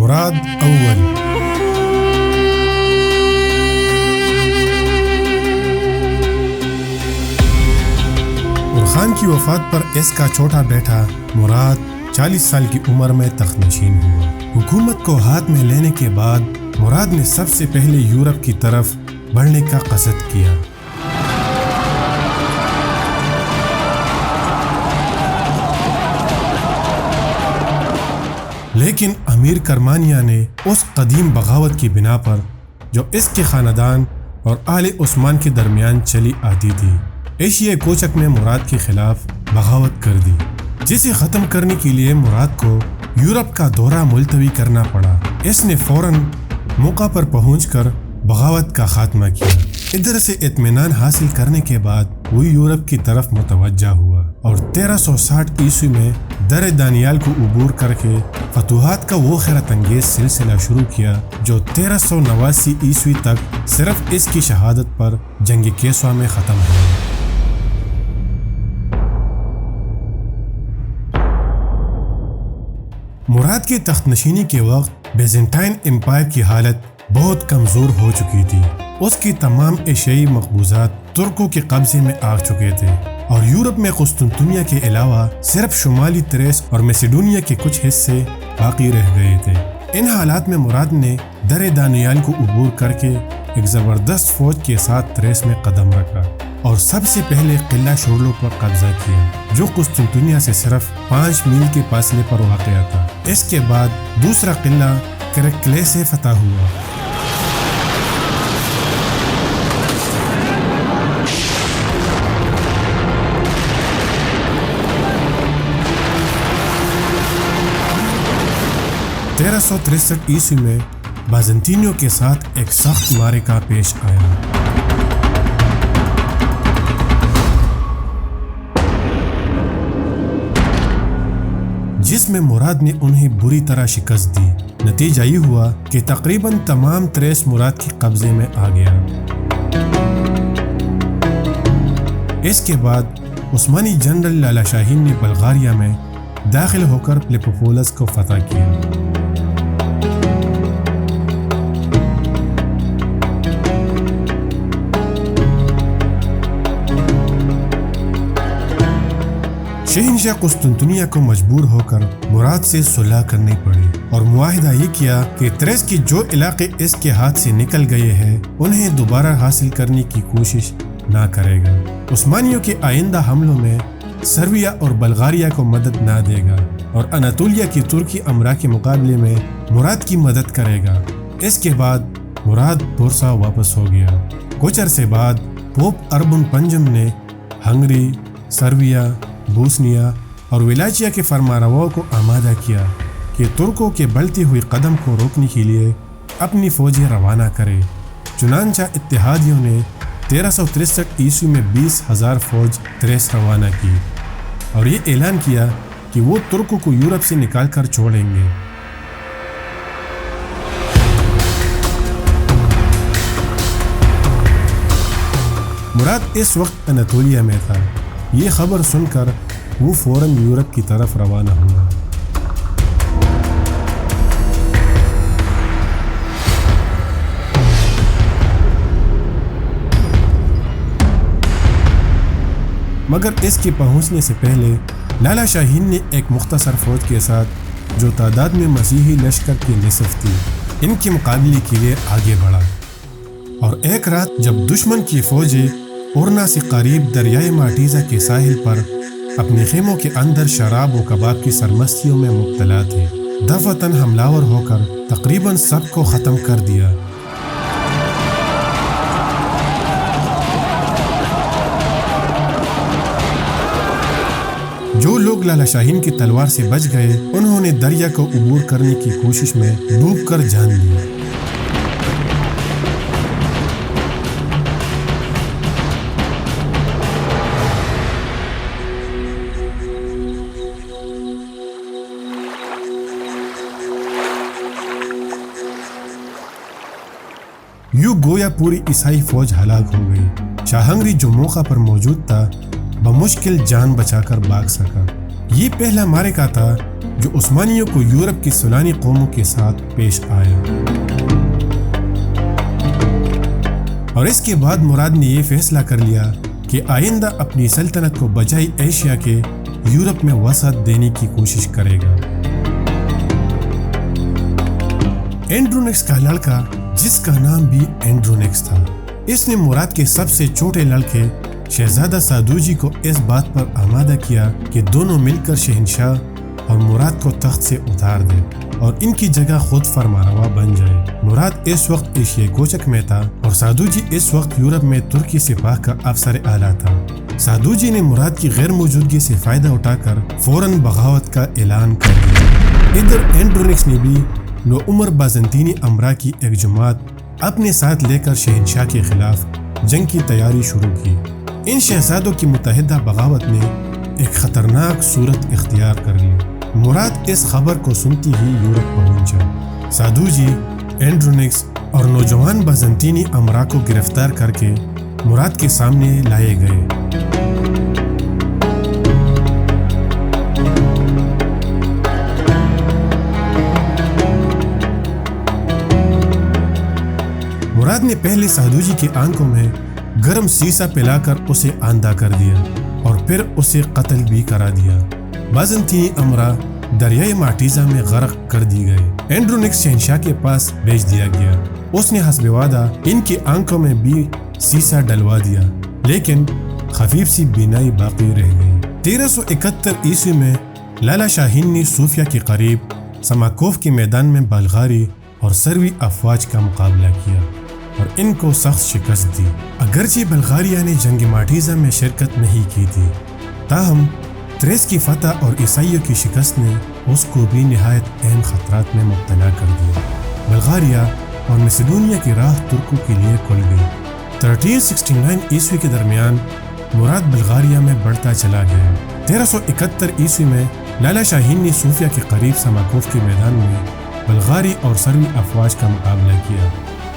مراد اول۔ خان کی وفات پر اس کا چھوٹا بیٹا مراد 40 سال کی عمر میں تخت نشین ہوا۔ حکومت کو ہاتھ میں لینے کے بعد مراد نے سب سے پہلے یورپ کی طرف بڑھنے کا قصد کیا۔ لیکن امیر کرمانیہ نے اس قدیم بغاوت کی بنا پر جو اس کے خاندان اور آل عثمان کے درمیان چلی آتی تھی، ایشیا کوچک نے مراد کے خلاف بغاوت کر دی، جسے ختم کرنے کے لیے مراد کو یورپ کا دورہ ملتوی کرنا پڑا۔ اس نے فوراً موقع پر پہنچ کر بغاوت کا خاتمہ کیا۔ ادھر سے اطمینان حاصل کرنے کے بعد وہ یورپ کی طرف متوجہ ہوا اور 1360 عیسوی میں در دانیال کو عبور کر کے فتوحات کا وہ حیرت انگیز سلسلہ شروع کیا جو 1389 عیسوی تک صرف اس کی شہادت پر جنگ کیسوہ میں ختم ہوا۔ مراد کی تخت نشینی کے وقت بیزنٹائن امپائر کی حالت بہت کمزور ہو چکی تھی۔ اس کی تمام ایشیائی مقبوضات ترکوں کے قبضے میں آ چکے تھے اور یورپ میں قسطنطنیہ کے علاوہ صرف شمالی تریس اور میسیڈونیا کے کچھ حصے باقی رہ گئے تھے۔ ان حالات میں مراد نے در دانیال کو عبور کر کے ایک زبردست فوج کے ساتھ تریس میں قدم رکھا اور سب سے پہلے قلعہ شورلو پر قبضہ کیا، جو قسطنطنیہ سے صرف 5 میل کے فاصلے پر واقع تھا۔ اس کے بعد دوسرا قلعہ کرکلے سے فتح ہوا۔ تیرہ سو 63 عیسوی میں بازنطینیوں کے ساتھ ایک سخت معرکہ پیش آیا۔ جس میں مراد نے انہیں بری طرح شکست دی۔ نتیجہ یہ ہوا کہ تقریباً تمام تریس مراد کے قبضے میں آ گیا۔ اس کے بعد عثمانی جنرل لالا شاہین نے بلغاریہ میں داخل ہو کر پلیپوپولس کو فتح کیا۔ شہنشاہ قسطنطنیہ کو مجبور ہو کر مراد سے صلح کرنی پڑی اور معاہدہ یہ کیا کہ تریس کے جو علاقے اس کے ہاتھ سے نکل گئے ہیں انہیں دوبارہ حاصل کرنے کی کوشش نہ کرے گا۔ عثمانیوں کے آئندہ حملوں میں سرویا اور بلغاریہ کو مدد نہ دے گا اور اناطولیہ کی ترکی امرا کے مقابلے میں مراد کی مدد کرے گا۔ اس کے بعد مراد بورسا واپس ہو گیا۔ کچھ عرصے بعد پوپ اربن پنجم نے ہنگری، سرویا، بوسنیا اور ولاچیا کے فرمانرواؤں کو آمادہ کیا کہ ترکوں کے بڑھتی ہوئی قدم کو روکنے کے لیے اپنی فوجیں روانہ کرے۔ چنانچہ اتحادیوں نے 1363 عیسوی میں 20,000 فوج تریس روانہ کی اور یہ اعلان کیا کہ وہ ترکوں کو یورپ سے نکال کر چھوڑیں گے۔ مراد اس وقت اناطولیہ میں تھا۔ یہ خبر سن کر وہ فوراً یورپ کی طرف روانہ ہوا۔ مگر اس کے پہنچنے سے پہلے لالا شاہین نے ایک مختصر فوج کے ساتھ جو تعداد میں مسیحی لشکر کی نصف تھی ان کے مقابلے کے لیے آگے بڑھا اور ایک رات جب دشمن کی فوجیں اورنا سے قریب دریائے مارٹیزا کے ساحل پر اپنے خیموں کے اندر شراب و کباب کی سرمستیوں میں مبتلا تھے، دفعتاً حملہ ور ہو کر تقریباً سب کو ختم کر دیا۔ جو لوگ لالا شاہین کی تلوار سے بچ گئے انہوں نے دریا کو عبور کرنے کی کوشش میں ڈوب کر جان لی۔ یوں گویا پوری عیسائی فوج ہلاک ہو گئی۔ شاہ ہنگری جو موقع پر موجود تھا بمشکل جان بچا کر بھاگ سکا۔ یہ پہلا معرکہ تھا جو عثمانیوں کو یورپ کی سلانی قوموں کے ساتھ پیش آیا، اور اس کے بعد مراد نے یہ فیصلہ کر لیا کہ آئندہ اپنی سلطنت کو بجائے ایشیا کے یورپ میں وسعت دینے کی کوشش کرے گا۔ اینڈرونکس کا لڑکا، جس کا نام بھی اینڈرونکس تھا، اس نے مراد کے سب سے چھوٹے لڑکے شہزادہ سادوجی کو اس بات پر آمادہ کیا کہ دونوں مل کر شہنشاہ اور مراد کو تخت سے اتار دیں اور ان کی جگہ خود فرمانروا بن جائے۔ مراد اس وقت ایشیائی کوچک میں تھا اور سادوجی اس وقت یورپ میں ترکی سپاہ کا افسر اعلیٰ تھا۔ سادوجی نے مراد کی غیر موجودگی سے فائدہ اٹھا کر فوراً بغاوت کا اعلان کر دیا۔ ادھر اینڈرونکس نے بھی نوعمر بازنطینی امراء کی ایک جماعت اپنے ساتھ لے کر شہنشاہ کے خلاف جنگ کی تیاری شروع کی۔ ان شہزادوں کی متحدہ بغاوت نے ایک خطرناک صورت اختیار کر لی۔ مراد اس خبر کو سنتی ہی یورپ پہنچا۔ سادوجی، اینڈرونکس اور نوجوان بازنطینی امراء کو گرفتار کر کے مراد کے سامنے لائے گئے۔ مراد نے پہلے سادوجی کی آنکھوں میں گرم سیسا پلا کر اسے آندھا کر دیا اور پھر اسے قتل بھی کرا دیا۔ بازنطینی امراء دریائے ماٹیزا میں غرق کر دی گئے۔ اینڈرونکس شہنشاہ کے پاس بھیج دیا گیا۔ اس نے حسب وعدہ ان کی آنکھوں میں بھی سیسا ڈلوا دیا، لیکن خفیف سی بینائی باقی رہ گئی۔ 1371 عیسوی میں لالا شاہین نے صوفیہ کے قریب سماکوف کے میدان میں بلغاری اور سروی افواج کا مقابلہ کیا اور ان کو سخت شکست دی۔ اگرچہ بلغاریہ نے جنگ ماٹیزا میں شرکت نہیں کی تھی، تاہم تریس کی فتح اور عیسائیوں کی شکست نے اس کو بھی نہایت اہم خطرات میں مبتلا کر دیا۔ بلغاریہ اور میسیڈونیا کی راہ ترکوں کے لیے کھل گئی۔ 1369 عیسوی کے درمیان مراد بلغاریہ میں بڑھتا چلا گیا۔ 1371 عیسوی میں لالا شاہین نے صوفیہ کے قریب سماکوف کے میدان میں بلغاری اور سروی افواج کا مقابلہ کیا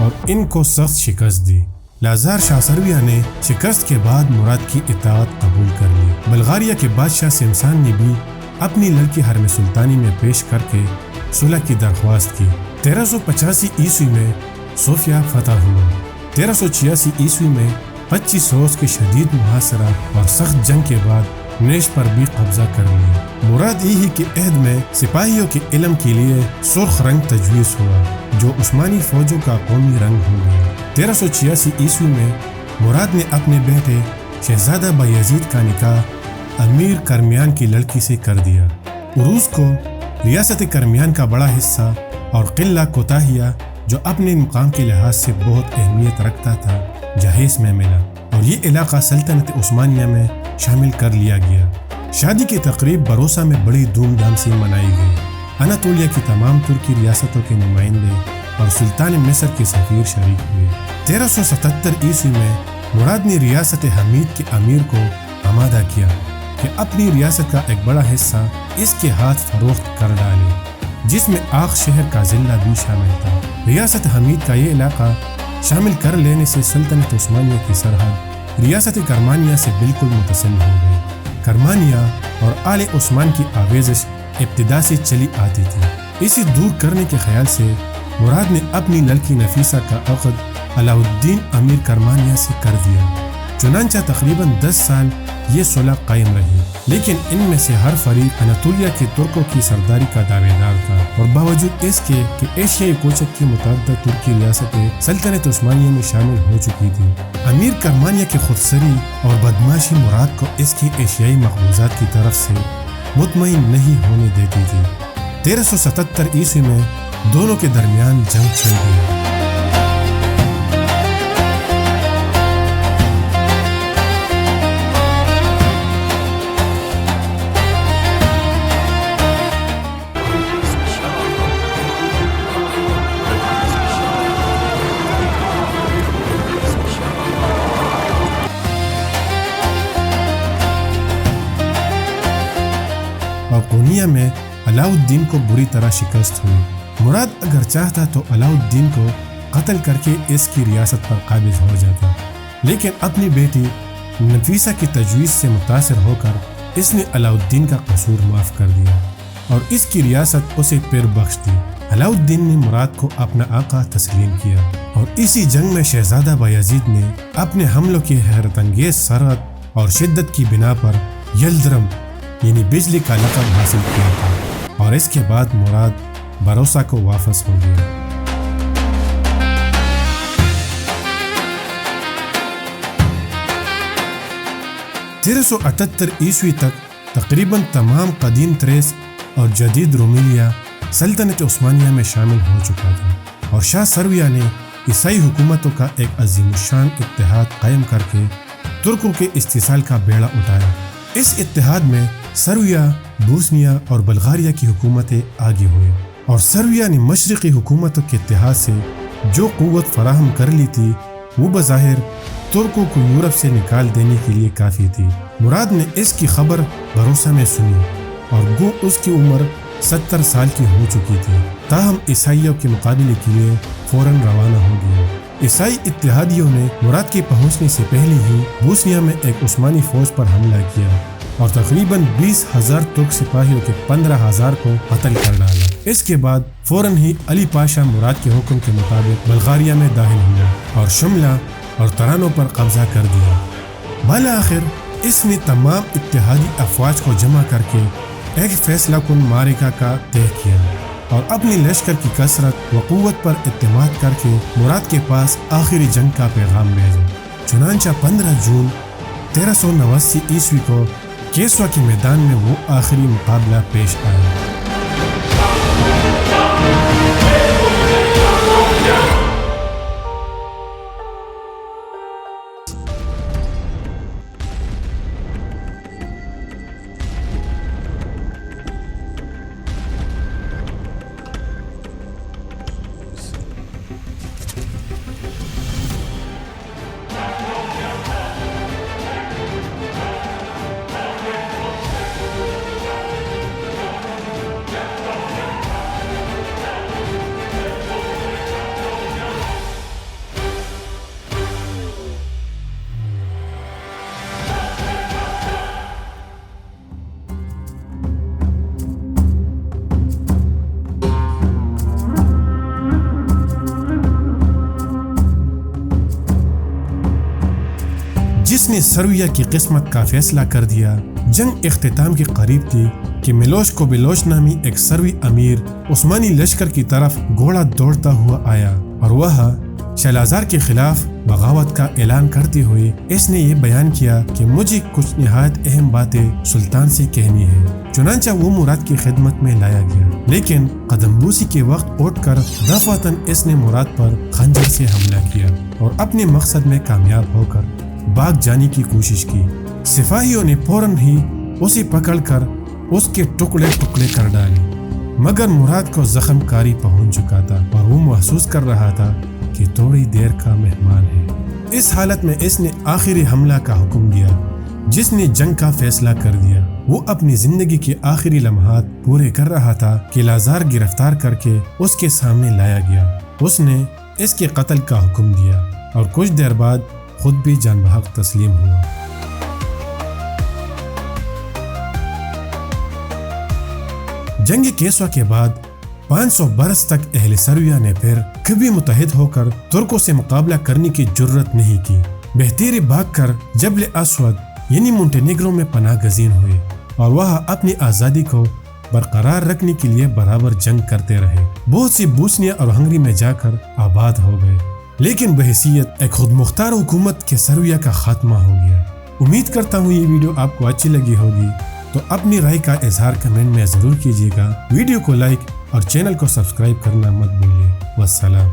اور ان کو سخت شکست دی۔ لازار شاہ سرویہ نے شکست کے بعد مراد کی اطاعت قبول کر لی۔ بلغاریہ کے بادشاہ سمسان نے بھی اپنی لڑکی حرم سلطانی میں پیش کر کے صلح کی درخواست کی۔ 1385 عیسوی میں صوفیہ فتح ہوا۔ 1386 عیسوی میں 25 روز کے شدید محاصرہ اور سخت جنگ کے بعد نیش پر بھی قبضہ کر لیا۔ مراد یہی کے عہد میں سپاہیوں کے علم کے لیے سرخ رنگ تجویز ہوا، جو عثمانی فوجوں کا قومی رنگ ہو گیا۔ 1386 عیسوی میں مراد نے اپنے بیٹے شہزادہ بایزید کا نکاح امیر کرمیان کی لڑکی سے کر دیا۔ عروس کو ریاست کرمیان کا بڑا حصہ اور قلعہ کوتاہیہ، جو اپنے مقام کے لحاظ سے بہت اہمیت رکھتا تھا، جہیز میں ملا اور یہ علاقہ سلطنت عثمانیہ میں شامل کر لیا گیا۔ شادی کی تقریب بروسا میں بڑی دھوم دھام سے منائی گئی۔ اناطولیہ کی تمام ترکی ریاستوں کے نمائندے اور سلطان مصر کے سفیر شریک ہوئے۔ 1377 عیسوی میں مراد نے ریاست حمید کے امیر کو آمادہ کیا کہ اپنی ریاست کا ایک بڑا حصہ اس کے ہاتھ فروخت کر ڈالے، جس میں آخ شہر کا ضلع بھی شامل تھا۔ ریاست حمید کا یہ علاقہ شامل کر لینے سے سلطنت عثمانیہ کی سرحد ریاست کرمانیہ سے بالکل متصل ہو گئی۔ کرمانیہ اور آل عثمان کی آویزش ابتدا سے چلی آتی تھی۔ اسے دور کرنے کے خیال سے مراد نے اپنی لڑکی نفیسہ کا عقد علاء الدین امیر کرمانیہ سے کر دیا۔ چنانچہ تقریباً 10 سال یہ صلح قائم رہی، لیکن ان میں سے ہر فریق اناطولیہ کے ترکوں کی سرداری کا دعوے دار تھا، اور باوجود اس کے کہ ایشیائی کوچک کی متعدد ترکی ریاستیں سلطنت عثمانیہ میں شامل ہو چکی تھیں، امیر کرمانیہ کی خودسری اور بدماشی مراد کو اس کی ایشیائی مقبوضات کی طرف سے مطمئن نہیں ہونے دیتی تھی۔ 1377 عیسوی میں دونوں کے درمیان جنگ چھڑ گئی۔ قونیہ میں علاء الدین کو بری طرح شکست ہوئی۔ مراد اگر چاہتا تو علاء الدین کو قتل کر کے اس کی ریاست پر قابض ہو جاتا، لیکن اپنی بیٹی نفیسہ کی تجویز سے متاثر ہو کر اس نے علاؤالدین کا قصور معاف کر دیا اور اس کی ریاست اسے پھر بخش دی۔ علاؤالدین نے مراد کو اپنا آقا تسلیم کیا اور اسی جنگ میں شہزادہ بایزید نے اپنے حملوں کی حیرت انگیز سرعت اور شدت کی بنا پر یلدرم یعنی بجلی کا لقب حاصل کیا تھا اور اس کے بعد مراد بروسا کو واپس ہو گیا۔ 1378 عیسوی تک تقریباً تمام قدیم تریس اور جدید رومیلیا سلطنت عثمانیہ میں شامل ہو چکا تھا اور شاہ سرویہ نے عیسائی حکومتوں کا ایک عظیم الشان اتحاد قائم کر کے ترکوں کے استحصال کا بیڑا اٹھایا۔ اس اتحاد میں سرویہ، بوسنیا اور بلغاریہ کی حکومتیں آگے ہوئے اور سرویہ نے مشرقی حکومتوں کے اتحاد سے جو قوت فراہم کر لی تھی وہ بظاہر ترکوں کو یورپ سے نکال دینے کے لیے کافی تھی۔ مراد نے اس کی خبر بروسا میں سنی اور گو اس کی عمر 70 سال کی ہو چکی تھی، تاہم عیسائیوں کے مقابلے کے لیے فوراً روانہ ہو گیا۔ عیسائی اتحادیوں نے مراد کے پہنچنے سے پہلے ہی بوسنیا میں ایک عثمانی فوج پر حملہ کیا اور تقریباً 20,000 ترک سپاہیوں کے 15,000 کو قتل کر ڈالا۔ اس کے بعد فوراً ہی علی پاشا مراد کے حکم کے مطابق بلغاریہ میں داخل ہوا اور شملہ اور ترانوں پر قبضہ کر دیا۔ بالآخر اس نے تمام اتحادی افواج کو جمع کر کے ایک فیصلہ کن معرکہ کا طے کیا اور اپنی لشکر کی کثرت و قوت پر اعتماد کر کے مراد کے پاس آخری جنگ کا پیغام بھیجا۔ چنانچہ 15 جون 1389 عیسوی کو کیسوا کے میدان میں وہ آخری مقابلہ پیش آیا۔ جس نے سرویہ کی قسمت کا فیصلہ کر دیا۔ جنگ اختتام کے قریب تھی کہ میلوش کو بیلوش نامی ایک سروی امیر عثمانی لشکر کی طرف گھوڑا دوڑتا ہوا آیا اور وہ شیلازار کے خلاف بغاوت کا اعلان کرتے ہوئے اس نے یہ بیان کیا کہ مجھے کچھ نہایت اہم باتیں سلطان سے کہنی ہے۔ چنانچہ وہ مراد کی خدمت میں لایا گیا، لیکن قدم بوسی کے وقت اٹھ کر دفعتاً اس نے مراد پر خنجر سے حملہ کیا اور اپنے مقصد میں کامیاب ہو کر بھاگ جانے کی کوشش کی۔ سپاہیوں نے فوراً ہی اسے پکڑ کر اس کے ٹکڑے ٹکڑے کر ڈالے، مگر مراد کو زخم کاری پہنچ چکا تھا اور وہ محسوس کر رہا تھا کہ تھوڑی دیر کا مہمان ہے۔ اس حالت میں اس نے آخری حملہ کا حکم دیا جس نے جنگ کا فیصلہ کر دیا۔ وہ اپنی زندگی کے آخری لمحات پورے کر رہا تھا کہ لازار گرفتار کر کے اس کے سامنے لایا گیا۔ اس نے اس کے قتل کا حکم دیا اور کچھ دیر بعد خود بھی جان بحق تسلیم ہوا۔ جنگ کیسوا کے بعد 500 برس تک اہل سرویہ نے پھر کبھی متحد ہو کر ترکوں سے مقابلہ کرنے کی جرت نہیں کی۔ بہتیرے بھاگ کر جبل اسود یعنی مونٹینیگرو میں پناہ گزین ہوئے اور وہاں اپنی آزادی کو برقرار رکھنے کے لیے برابر جنگ کرتے رہے۔ بہت سی بوسنیا اور ہنگری میں جا کر آباد ہو گئے، لیکن بحیثیت ایک خود مختار حکومت کے سرویہ کا خاتمہ ہو گیا۔ امید کرتا ہوں یہ ویڈیو آپ کو اچھی لگی ہوگی، تو اپنی رائے کا اظہار کمنٹ میں ضرور کیجیے گا۔ ویڈیو کو لائک اور چینل کو سبسکرائب کرنا مت بھولیے۔ والسلام۔